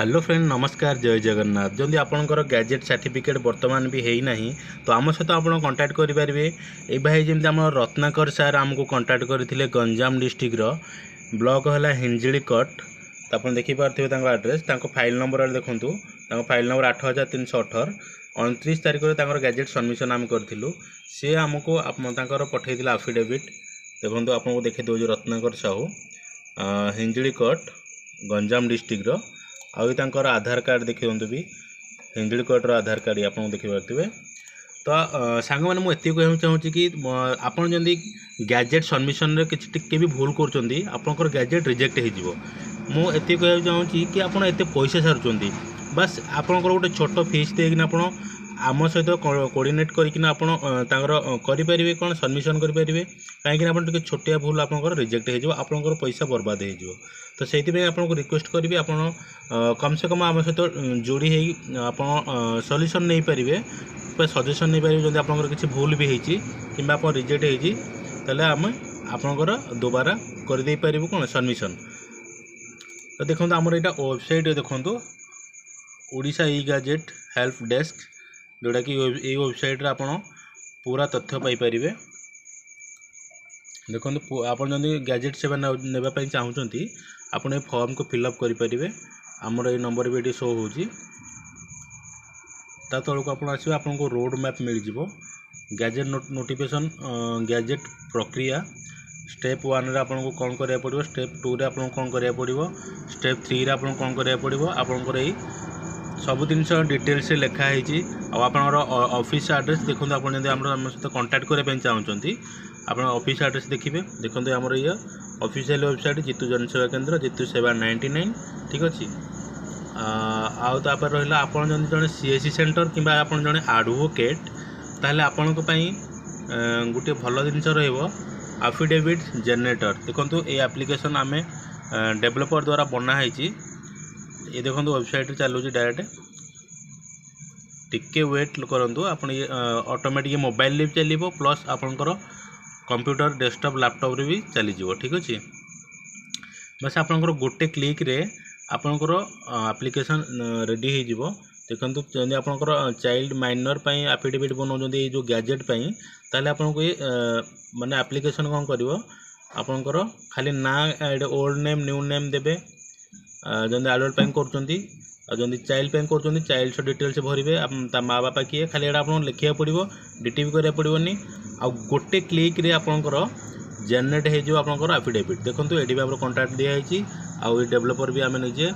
Hello friend नमस्कार जय जगन्नाथ जदि आपंकर गैजेट सर्टिफिकेट बर्तमान भी है ना तो आम सहित आप कंटाक्ट करेंगे। ये भाई जमी आम रत्नाकर सार आमको कंटाक्ट करते गंजाम डिस्ट्रिक्टर ब्लॉक है हिंजिड़ीकट। तो आप देखिपे आड्रेस फाइल नंबर देखूँ फाइल नंबर 8318 29 तारिख में गैजेट सबमिशन आम करूँ। सी आमको पठे आफिडेविट देखो आपको देखी दूँ रत्नाकर साहू हिंजिड़ीकट गंजाम डिस्ट्रिक्टर आउ तांकर आधार कार्ड देखिए भी हिंजिड़ीकटर आधार कार्ड आप देखिपे। तो सांग मैंने मुझे कहना चाहूँगी कि आपड़ जमी गैजेट सबमिशन कि भी भूल कर गैजेट रिजेक्ट होती कहना चाहूँगी कि आपड़ एत पैसा सारुँच बस आपंकर गोटे छोट फीस देकिन आप आम सहित कोऑर्डिनेट करके करेंगे कौन सबमिशन करेंगे कहीं आप छोटिया भूल आपंकर रिजेक्ट होकर पैसा बर्बाद हो। तो से आपको रिक्वेस्ट करी आप कम से कम आम सहित जोड़ी आप सल्यूशन नहीं पारे सजेसन नहीं पारे जब आप किसी भूल भी होती कि आप रिजेक्ट होते आम आपंकर दोबारा करदे पारू कौन सबमिशन। तो देखो आमर यहाँ वेबसाइट देखो ओडिशा ई गैजेट हेल्प डेस्क जोटा कि ये वेबसाइट आप पूरा तथ्य पाइपर। देखो आप गैजेट सेवा नापी चाहूँगी आप फॉर्म को फिलअप करेंगे। आमर ये नंबर भी ये शो होची तलक आप आसो आपको रोड मैप मिल जाव गैजेट नोटिफिकेशन गैजेट प्रक्रिया स्टेप 1 आपको कौन करा पड़ो स्टेप 2 आपको कौन करा पड़ो स्टेप 3 आपको कौन करा पड़ो आपंकर यही सब जिन डिटेल्स लिखाई आपंकर ऑफिस एड्रेस देखो आप सहित कंटाक्ट करने चाहूँगी आप ऑफिस एड्रेस देखिए। देखो आमर ये ऑफिशियल वेबसाइट जीतू जनसेवा केंद्र जीतू सेवा 99 ठीक अच्छे। आपर रहा आप जन सीएससी सेंटर कि आप जन एडवोकेट ताहले आपण गोटे भल जिन रफिडेविट जेनेरेटर। देखो ये एप्लिकेशन आम डेवलपर द्वारा बनाई ये देखो वेबसाइट चलूँ डायरेक्ट टिके वेट करूँ आप ऑटोमेटिक मोबाइल भी चलो प्लस आपंकर कंप्यूटर डेस्कटॉप लैपटॉप रे भी चलीज ठीक अच्छे। बस आपंकर गोटे क्लिक रे आपंकर एप्लिकेशन रेडी हो। देखो जब आपंकर चाइल्ड माइनर एफिडेविट बनाऊँ जो गैजेट ताले आपको ये माने एप्लिकेशन कौन कर आपंकर खाली ना ओल्ड नेम न्यू नेम देवे जब एडल्ट कर चाइल्ड कर चाइल्ड डिटेल्स भरवे माँ बापा किए खाली आप लिखा पड़ो डीटीपी करा पड़ोनी आ गोटे क्लिक रे आपंकर जेनेरेट हो आपंकर एफिडेविट। देखो ये भी आप कंटाक्ट दिखाई आउ डेवलपर भी आम निजे